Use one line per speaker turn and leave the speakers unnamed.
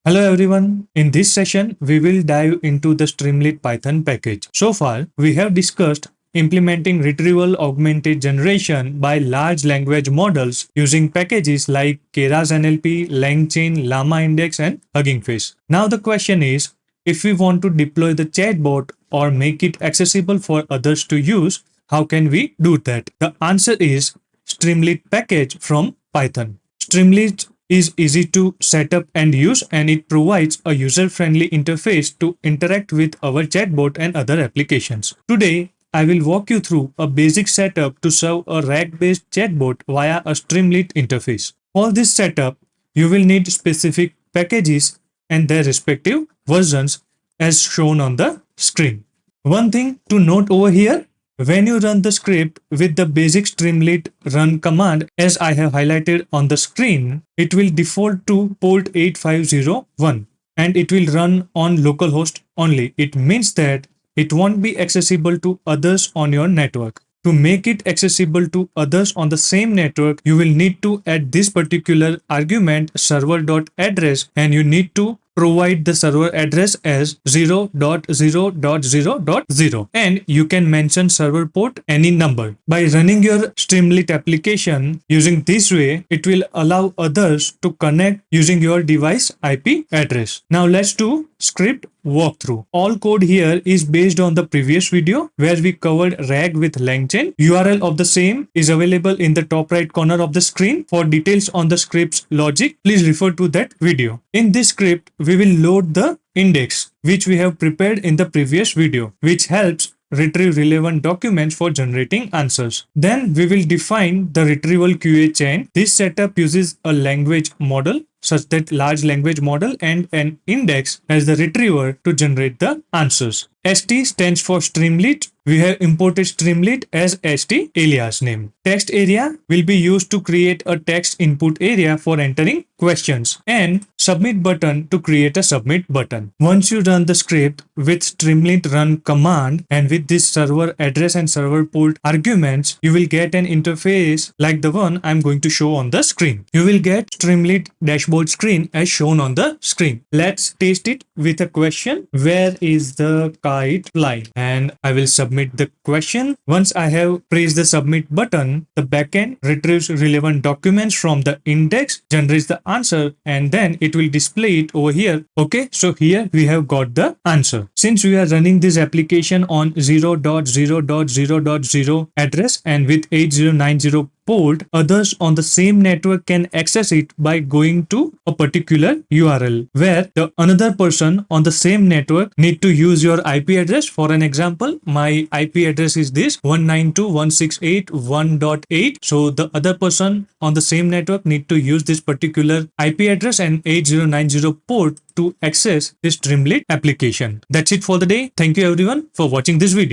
Hello everyone. In this session, we will dive into the Streamlit Python package. So far, we have discussed implementing retrieval-augmented generation by large language models using packages like Keras NLP, LangChain, Llama Index, and Hugging Face. Now the question is, if we want to deploy the chatbot or make it accessible for others to use, how can we do that? The answer is Streamlit package from Python. Streamlit is easy to set up and use, and it provides a user-friendly interface to interact with our chatbot and other applications. Today, I will walk you through a basic setup to serve a RAG-based chatbot via a Streamlit interface. For this setup, you will need specific packages and their respective versions as shown on the screen. One thing to note over here, when you run the script with the basic Streamlit run command as I have highlighted on the screen, it will default to port 8501 and it will run on localhost only. It means that it won't be accessible to others on your network. To make it accessible to others on the same network, you will need to add this particular argument server.address, and you need to provide the server address as 0.0.0.0, and you can mention server port any number. By running your Streamlit application using this way, it will allow others to connect using your device IP address. Now let's do script walkthrough. All code here is based on the previous video where we covered RAG with LangChain. URL of the same is available in the top right corner of the screen. For details on the script's logic, please refer to that video. In this script, we will load the index which we have prepared in the previous video, which helps retrieve relevant documents for generating answers. Then we will define the retrieval QA chain. This setup uses a language model such that large language model and an index as the retriever to generate the answers. ST stands for Streamlit. We have imported Streamlit as ST alias name. Text area will be used to create a text input area for entering questions, and submit button to create a submit button. Once you run the script with Streamlit run command and with this server address and server port arguments, you will get an interface like the one I'm going to show on the screen. You will get Streamlit dashboard screen as shown on the screen. Let's test it with a question. Where is the kite flying? And I will submit the question. Once I have pressed the submit button, the backend retrieves relevant documents from the index, generates the answer, and then it will display it over here. Okay, so here we have got the answer. Since we are running this application on 0.0.0.0 address and with 8090 port, others on the same network can access it by going to a particular URL where the another person on the same network need to use your IP address. For an example, my IP address is this 192.168.1.8. So the other person on the same network need to use this particular IP address and 8090 port to access this Streamlit application. That's it for the day. Thank you everyone for watching this video.